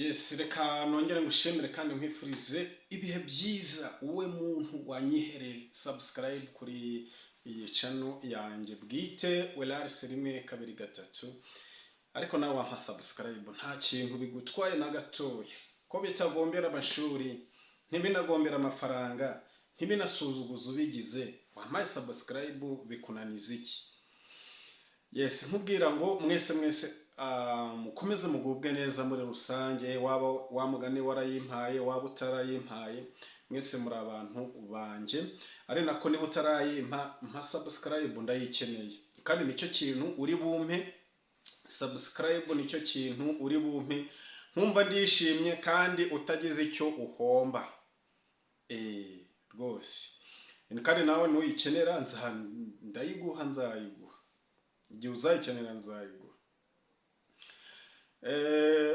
Yes, reka nongere ngushimire kandi nkwifurize ibihe byiza wowe muntu wanyihereye subscribe kuri iyi channel yanjye bwite welarse rimwe kabiri gatatu ariko nawe wampa subscribe nta kintu bigutwaye na gatoya ko bitagombera amashuri ntibinagombera amafaranga ntibinasuzuguza ubigize wampaye subscribe bikunaniza iki? Yes, nkubwira ngo mwese mukomeze mugubwe neza muri rusange, waba wamugane warayimpaye waba utarayimpaye mwese muri abantu banje, ari nako niba utarayimpa mpa subscribe ndayikeneye kandi nicyo kintu uri bumpe subscribe, nicyo kintu uri bumpe nkumva ndishimye kandi utagize icyo uhomba rwose. Kandi nawe nuyikenera ndayiguha nzayiguha igihe uzayikenera nzayiguha.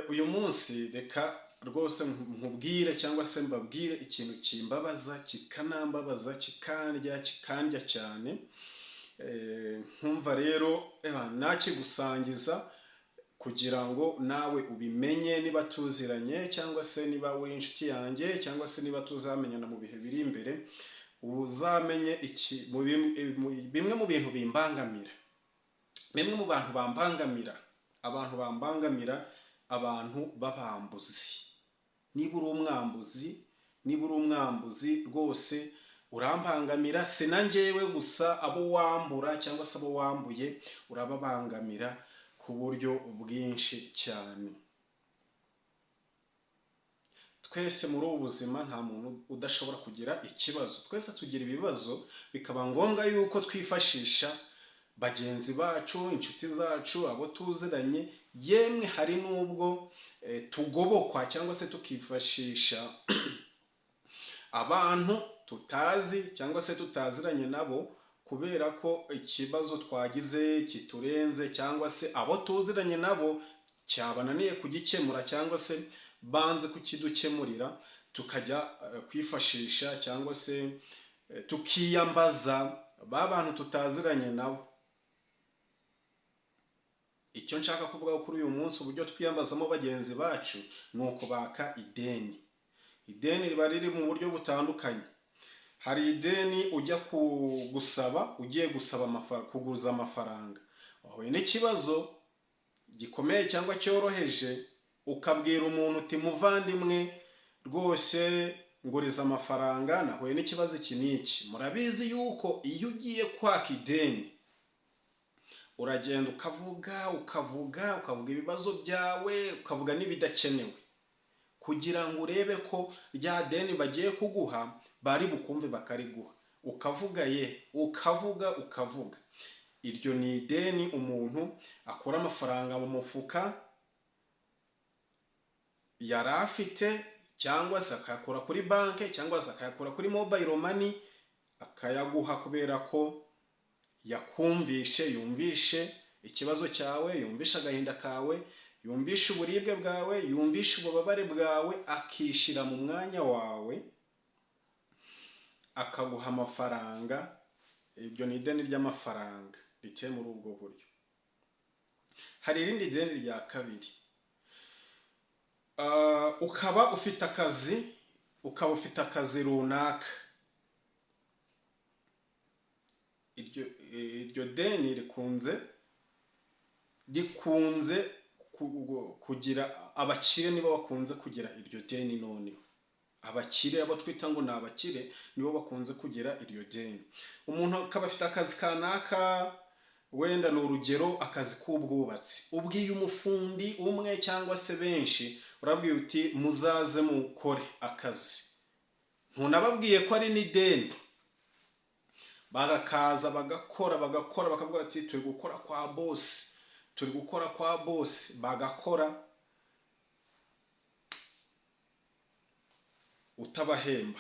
Uyu munsi reka rwose nkubwire cyangwa se mbabwire ikintu kimbabaza kikanambabaza kikandya cyane, nkumva rero nakigusangiza kugira ngo nawe ubimenye, niba tuziranye cyangwa se niba uri inshuti yanjye cyangwa se niba tuzamenyana mu bihe biri imbere, uzamenye bimwe mu bintu bimbangamira, bimwe mu bantu bambangamira, abantu bambangamira, abantu b'abambuzi. Niba uri umwambuzi rwose urambangamira, sinangewe gusa abo wambura cyangwa se abo wambuye urababangamira ku buryo bwinshi cyane. Twese muri ubu buzima nta muntu udashobora kugira ikibazo, twese tugira ibibazo, bikaba ngombwa yuko twifashisha bagenzi bacu, inshuti zacu, abo tuziranye, yemwe hari n'ubwo tugobokwa cyangwa se tukifashisha abantu tutazi cyangwa se tutaziranye nabo, kubera ko ikibazo twagize kiturenze cyangwa se abo tuziranye nabo cyabananiye kugikemura cyangwa se banze kukidukemurira, tukajya kwifashisha cyangwa se tukiyambaza ba bantu tutaziranye nabo. Icyo nshaka kuvuga kuri uyu munsi, uburyo twiyambazamo bagenzi bacu ni ukubaka ideni. Ideni riba riri mu buryo butandukanye. Hari ideni ujya gusaba, ugiye gusaba kuguza amafaranga, wahuye n'ikibazo gikomeye cyangwa cyoroheje, ukabwira umuntu uti muvandimwe rwose nguriza amafaranga, nahuye n'ikibazo iki n'iki. Murabizi yuko iyo ugiye kwaka ideni uragenda ukavuga ibibazo byawe, ukavuga n'ibidakenewe, kugira ngo urebe ko rya deni bagiye kuguha bari bukumve bakariguha. Ukavuga. Iryo ni ideni umuntu akora amafaranga mu mufuka yari afite, cyangwa se akayakura kuri banki, cyangwa se akayakura kuri mobile money akayaguha kubera ko yumvishe ikibazo cyawe, yumvishe agahinda kawe, yumvishe uburibwe bwawe, yumvishe ububabare bwawe, akishira mu mwanya wawe akaguha amafaranga. Ibyo ni ideni ry'amafaranga riteye muri ubwo buryo. Hari irindi deni rya kabiri, ukaba ufite akazi runaka. Iryo deni rikunze kugira abakire, nibo bakunze kugira iryo deni. Noneho abakire, abo twita ngo ni abakire, nibo bakunze kugira iryo deni. Umuntu akaba afite akazi kanaka, wenda ni urugero akazi k'ubwubatsi, ubwiye umufundi umwe cyangwa se benshi, urabwiye uti muzaze mukore akazi, ntunababwiye ko ari n'ideni. Barakaza bagakora bakavuga ati turi gukora kwa boss, bagakora utabahemba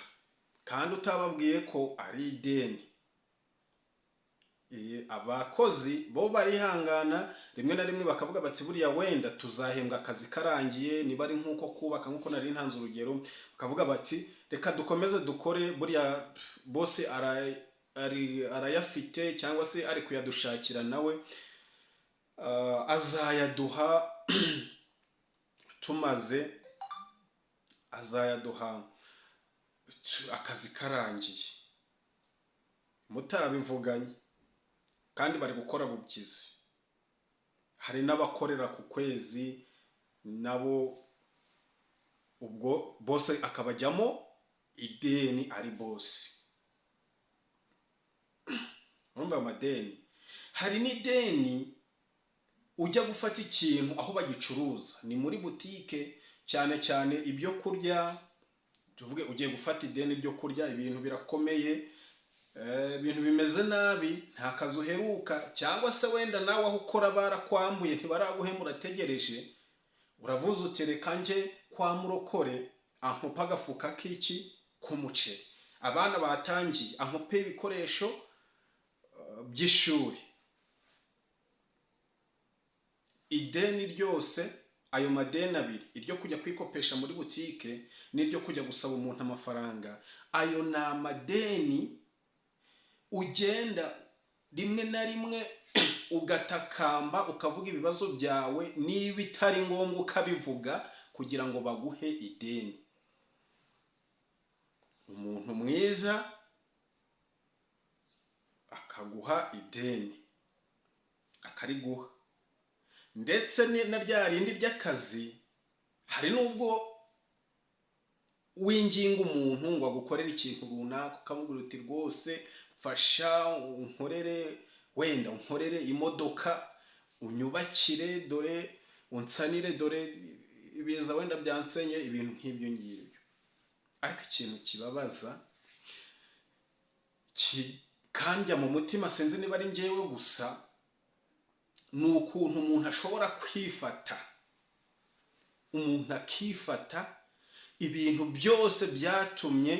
kandi utababwiye ko ari ideni. Abakozi bo barihangana, rimwe na rimwe bakavuga bati buriya wenda tuzahembwa akazi karangiye, niba ari nk'uko kubaka, nk'uko nari ntanze urugero, bakavuga bati reka dukomeze dukore, buriya boss arayafite cyangwa se ari kuyadushakira nawe azayaduha tumaze azayaduha akazi karangiye, mutabivuganye, kandi bari gukora bubyizi. Hari n'abakorera ku kwezi nabo, ubwo bose akabajyamo ideni ari bosi. Urumva amadeni? Hari n'ideni ujya gufata ikintu aho bagicuruza, ni muri butike cyane cyane ibyo kurya, tuvuge ugiye gufata ideni ryo kurya, ibintu birakomeye, ibintu bimeze nabi, nta kazi uheruka, cyangwa se wenda nawe aho ukora barakwambuye ntibaraguhemura, urategereje, uravuze uti reka nje kwa murokore ankupa agafuka k'iki k'umuceri, abana batangiye ankupe ibikoresho by'ishuri. Ideni ryose, ayo madeni abiri, iryo kujya kwikopesha muri butike n'iryo kujya gusaba umuntu amafaranga, ayo ni amadeni ugenda rimwe na rimwe ugatakamba ukavuga ibibazo byawe, niba bitari ngombwa ukabivuga kugira ngo baguhe ideni. Umuntu mwiza akaguha ideni, akariguha. Ndetse na rya rindi ry'akazi, hari n'ubwo winginga umuntu ngo agukorere ikintu runaka, ukamubwira uti rwose mfasha unkorere, wenda unkorere imodoka, unyubakire, dore unsanire, dore ibiza wenda byansenye, ibintu nk'ibyo ngibyo. Ariko ikintu kibabaza kikandya mu mutima, sinzi niba ari njyewe gusa, ni ukuntu umuntu ashobora kwifata, umuntu akifata ibintu byose byatumye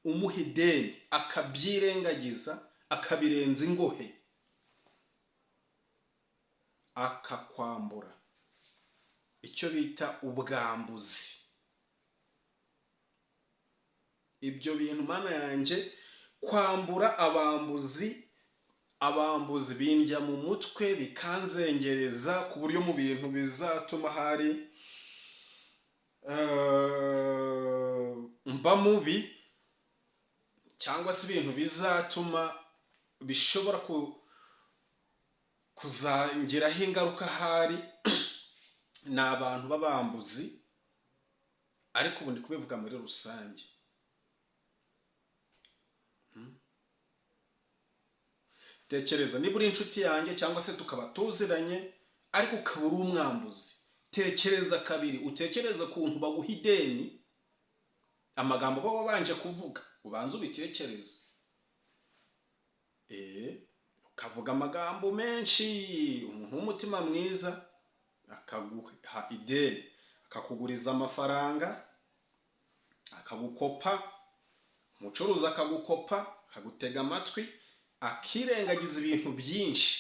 umuha ideni akabyirengagiza, akabirenza ingohe, akakwambura, icyo bita ubwambuzi. Ibyo bintu mana yanjye, kwambura abambuzi bindya mu mutwe, bikanzengereza ku buryo mu bintu bizatuma hari mba mubi, cyangwa se ibintu bizatuma bishobora kuzangiraho ingaruka hari, ni abantu b'abambuzi. Ariko ubu ndi kubivuga muri rusange. Tekereza, niba uri inshuti yanjye cyangwa se tukaba tuziranye ariko ukaba uri umwambuzi, tekereza kabiri, utekereza ukuntu baguha ideni, amagambo baba babanje kuvuga, ubanza ubitekereze. Ukavuga amagambo menshi, umuntu w'umutima mwiza akaguha ideni, akakuguriza amafaranga, akagukopa, umucuruzi akagukopa, akagutega amatwi, akirengagiza ibintu byinshi,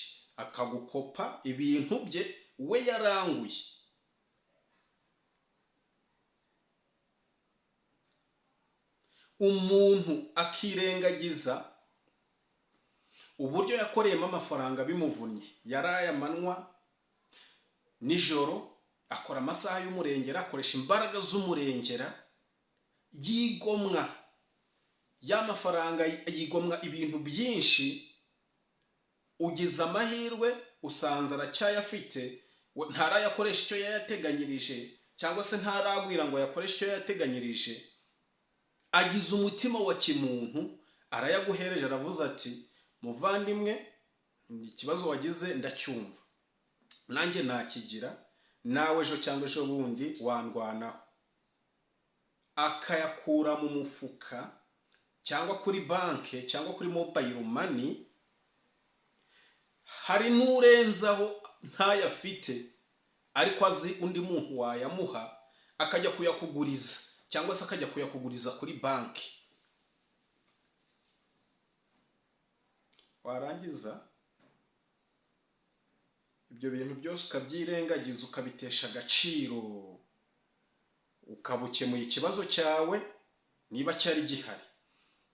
akagukopa ibintu bye we yaranguye. Umuntu akirengagiza uburyo yakoreyemo amafaranga bimuvunnye, yaraye amanywa nijoro, akora amasaha y'umurengera, akoresha imbaraga z'umurengera, yigomwa y'amafaranga, yigomwa ibintu byinshi. Ugize amahirwe usanze aracyayafite, ntarayakoresha icyo yayateganyirije, cyangwa se ntaragwira ngo yakoreshe icyo yayateganyirije. Agize umutima wa kimuntu, arayaguhereje, aravuze ati muvandimwe, ikibazo wagize ndacyumva, nanjye nakigira, nawe ejo cyangwa ejo bundi wandwanaho. Akayakura mu mufuka, cyangwa kuri banke, cyangwa kuri mobile money. Hari n'urenzaho ntayafite, ariko azi undi muntu wayamuha, akajya kuyakuguriza, cyangwa se akajya kuyakuguriza kuri banki. Warangiza ibyo bintu byose ukabyirengagiza, ukabitesha agaciro, ukabukemuye ikibazo cyawe niba cyari gihari.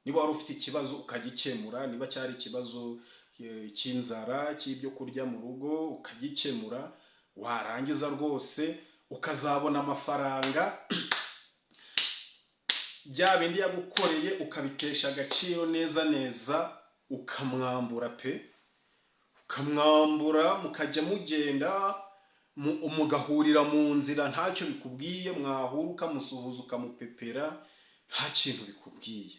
Niba wari ufite ikibazo ukagikemura, niba cyari ikibazo cy'inzara, cy'ibyo kurya mu rugo, ukagikemura. Warangiza rwose ukazabona amafaranga bya bindi yagukoreye ukabitesha agaciro neza neza, ukamwambura pe, ukamwambura, mukajya mugenda mugahurira mu nzira ntacyo bikubwiye, mwahura ukamusuhuza ukamupepera nta kintu bikubwiye.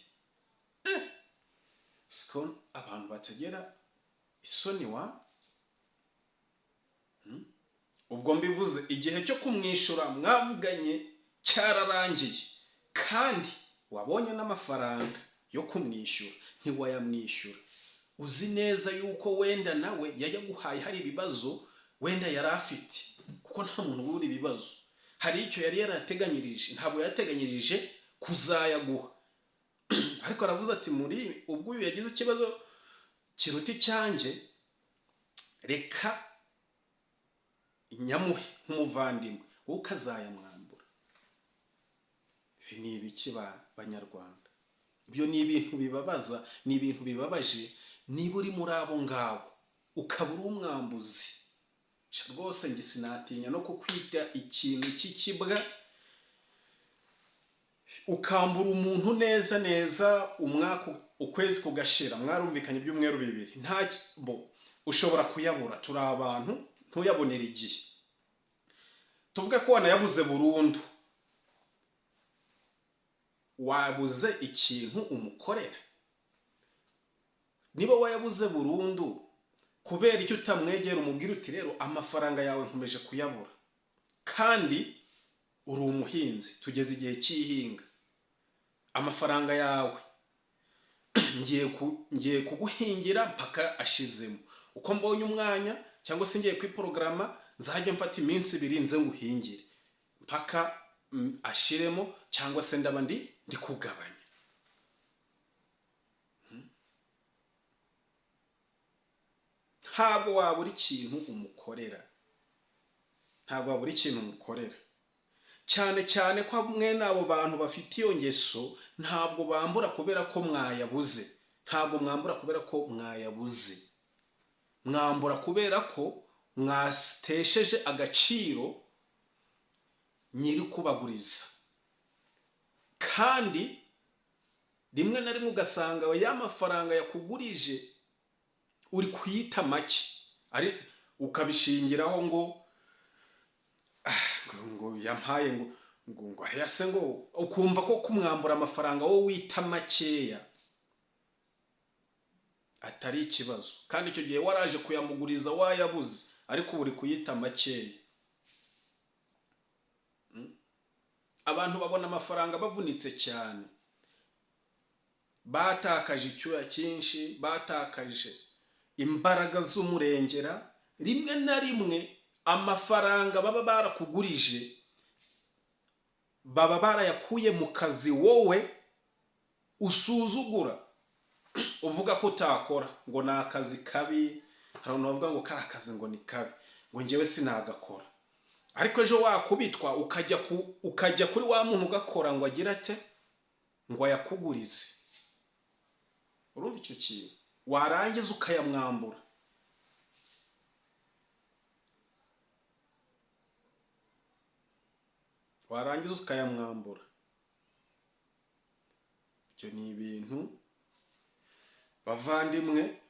Siko abantu batagera isoni wa ubwo mbivuze igihe cyo kumwishyura mwavuganye cyararangiye, kandi wabonye n'amafaranga yo kumwishyura ntiwayamwishyura, uzi neza yuko wenda nawe yayaguhaye hari ibibazo wenda yari afite, kuko nta muntu ubura ibibazo. Hari icyo yari yarateganyirije, ntabwo yateganyirije kuzayaguha, ariko aravuze ati muri ubwo uyu yagize ikibazo kiruta icyanjye, reka nyamuhe nk'umuvandimwe, wowe ukazayamwambura. Ibi ni ibiki banyarwanda? Ibyo ni ibintu bibabaza, ni ibintu bibabaje. Niba uri muri abo ngabo ukaba uri umwambuzi, rwose njye sinatinya no kukwita ikintu cy'ikibwa, ukambura umuntu neza neza, umwaka ukwezi kugashira, mwarumvikanye ibyumweru 2, nta ushobora kuyabura. Turi abantu, ntuyabonera igihe. Tuvuga ko wanayabuze burundu, wabuze ikintu umukorera. Niba wayabuze burundu, kubera icyo utamwegera umubwira uti rero amafaranga yawe nkomeje kuyabura, kandi uri umuhinzi, tugeze igihe cy'ihinga, amafaranga yawe ngiye kuguhingira mpaka ashizemo, uko mbonye umwanya cyangwa se ngiye kwiporogaramu nzajya mfata iminsi 2 nze nguhingire mpaka ashiremo, cyangwa se ndaba ndi kugabanya. Ntabwo wabura ikintu umukorera, ntabwo wabura ikintu umukorera, cyane cyane ko mwene abo bantu bafite iyo ngeso ntabwo bambura kubera ko mwayabuze, ntabwo mwambura kubera ko mwayabuze, mwambura kubera ko mwatesheje agaciro nyiri kubaguriza. Kandi rimwe na rimwe ugasanga ya mafaranga yakugurije uri kuyita make, ari ukabishingiraho ngo yampaye ngo yase, ngo ukumva ko kumwambura amafaranga wowe wita makeya atari ikibazo, kandi icyo gihe waraje kuyamuguriza wayabuze, ariko uri kuyita makeya. Abantu babona amafaranga bavunitse cyane, batakaje icyuya cyinshi, batakaje imbaraga z'umurengera. Rimwe na rimwe amafaranga baba barakugurije baba barayakuye mu kazi wowe usuzugura, uvuga ko utakora, ngo ni akazi kabi. Hari abantu bavuga ngo kari akazi ngo ni kabi, ngo njyewe sinagakora. Ariko ejo wakubitwa ukajya kuri wa muntu ugakora ngo agira ate, ngo ayakugurize. Urumva icyo kintu? Warangiza ukayamwambura. Warangiza ukayamwambura. Ibyo ni ibintu bavandimwe,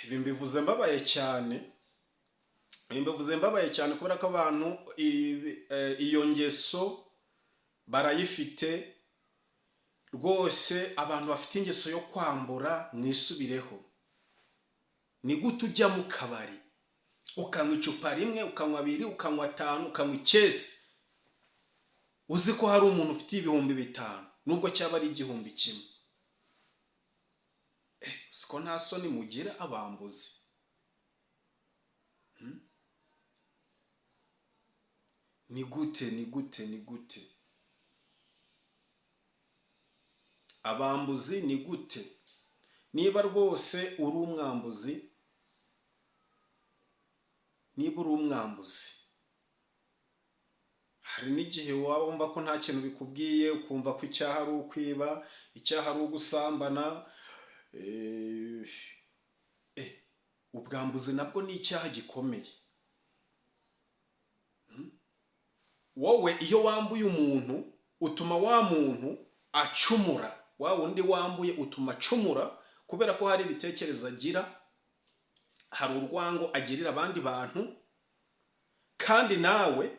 ibi mbivuze mbabaye cyane. Mbivuze mbabaye cyane kubera ko abantu iyo ngeso barayifite rwose. Abantu bafite ingeso yo kwambura mwisubireho. Ni gute ujya mu kabari ukanywa icupa rimwe, ukanywa 2, ukanywa 5, ukanywa icyesi, uzi ko hari umuntu ufite 5,000 nubwo cyaba ari 1,000. Siko nta soni mugira abambuzi? Ni gute abambuzi? Ni gute? Niba rwose uri umwambuzi, hari n'igihe waba wumva ko nta kintu bikubwiye, ukumva ko icyaha ari ukwiba, icyaha ari ugusambana. Ubwambuzi nabwo ni icyaha gikomeye. Wowe iyo wambuye umuntu, utuma wa muntu acumura, wa wundi wambuye utuma acumura, kubera ko hari ibitekerezo agira, hari urwango agirira abandi bantu, kandi nawe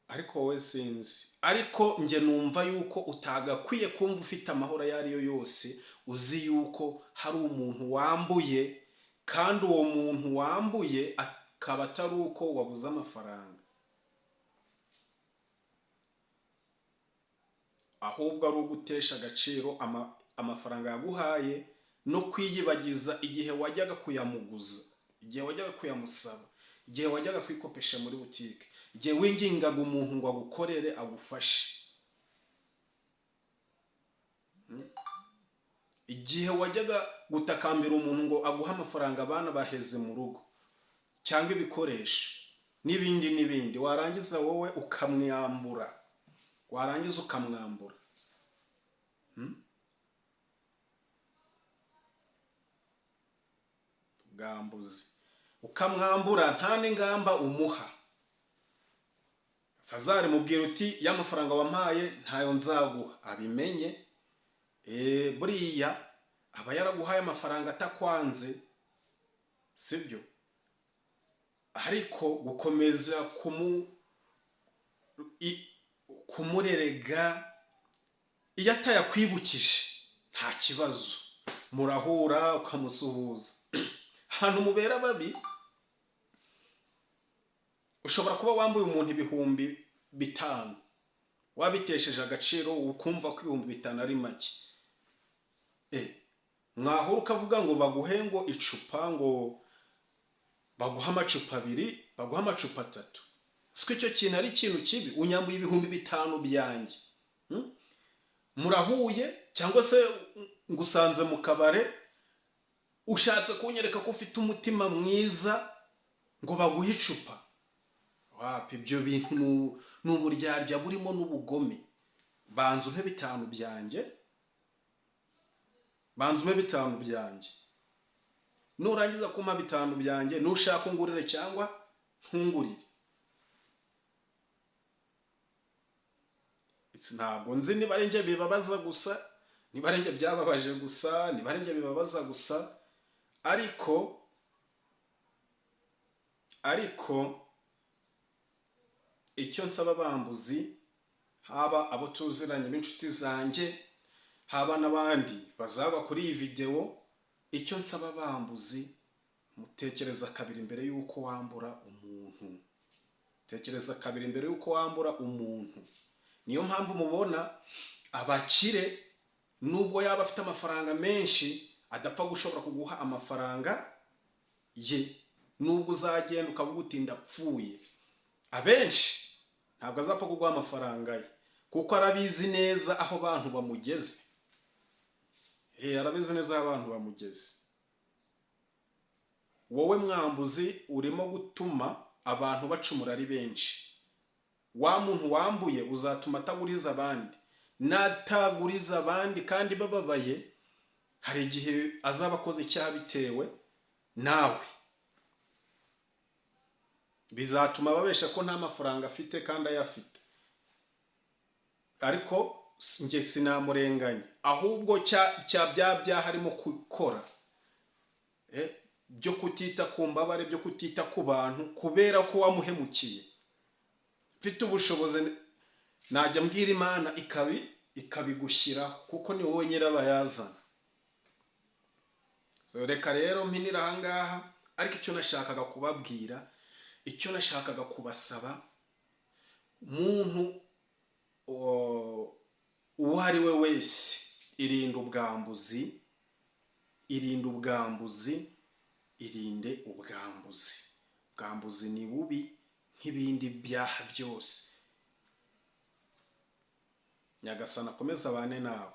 ariko wowe sinzi, ariko nge numva yuko utagakwiye kumva ufite amahoro ayo ari yo yose uzi yuko hari umuntu wambuye, kandi uwo muntu wambuye akaba atari uko wabuze amafaranga, ahubwo ari ugutesha agaciro amafaranga yaguhaye no kwiyibagiza igihe wajyaga kuyamuguza, igihe wajyaga kuyamusaba, igihe wajyaga kwikopesha muri butike, igihe wingingaga umuntu ngo agukorere agufashe, igihe wajyaga gutakambira umuntu ngo aguhe amafaranga abana baheze mu rugo cyangwa ibikoresho n'ibindi n'ibindi, warangiza wowe ukamwambura, warangiza ukamwambura. Bwambuzi ukamwambura nta n'ingamba umuha. Fazari mubwira uti y'amafaranga wampaye ntayo nzaguha, abimenye buriya aba yaraguhaye amafaranga atakwanze, sibyo? Ariko gukomeza kumurerega iyo atayakwibukije nta kibazo, murahura ukamusuhuza. Ahantu mubera babi, ushobora kuba wambuye umuntu 5,000 wabitesheje agaciro, ukumva ko 5,000 ari make, mwahura ukavuga ngo baguhe ngo icupa, ngo baguha amacupa 2, baguha amacupa 3. Siko icyo kintu ari ikintu kibi? Unyambuye 5,000 byanjye, murahuye cyangwa se ngusanze mu kabare, ushatse kunyereka ko ufite umutima mwiza ngo baguhe icupa. Wapi, ibyo bintu n'uburyarya burimo n'ubugome. Banza umpe 5 byanjye, banza umpe 5 byanjye, nurangiza kumpa 5 byanjye, nushaka ungurire cyangwa ntungurire. Ntabwo nzi niba ari njye bibabaza gusa, niba ari njye byababaje gusa, niba ari njye bibabaza gusa, ariko icyo nsaba abambuzi, haba abo tuziranye b'inshuti zanjye, haba n'abandi bazaba kuri iyi video, icyo nsaba abambuzi, mutekereza kabiri mbere yuko wambura umuntu. Tekereza kabiri mbere yuko wambura umuntu. Niyo mpamvu mubona abakire nubwo yaba afite amafaranga menshi adapfa gushobora kuguha amafaranga ye, nubwo uzagenda ukavuga uti ndapfuye. Abenshi ntabwo azapfa kuguha amafaranga ye, kuko arabizi neza aho abantu bamugeze. Arabizi neza aho abantu bamugeze. Wowe mwambuzi urimo gutuma abantu bacumura ari benshi. Wa muntu wambuye uzatuma ataguriza abandi, nataguriza abandi kandi bababaye, hari igihe azaba akoze icyaha bitewe nawe, bizatuma babesha ko nta mafaranga afite kandi ayafite. Ariko nge sinamurenganya, ahubwo bya byaha arimo gukora byo kutita ku mbabare, byo kutita ku bantu kubera ko wamuhemukiye. Mfite ubushobozi najya mbwira Imana ikabigushyiraho, kuko ni wowe nyirabayazana. Reka rero mpinira aha ngaha, ariko icyo nashakaga kubabwira, icyo nashakaga kubasaba, muntu uwo ari we wese, irinde ubwambuzi, irinde ubwambuzi, irinde ubwambuzi. Ubwambuzi ni bubi nk'ibindi byaha byose. Nyagasani akomeze abane nawe.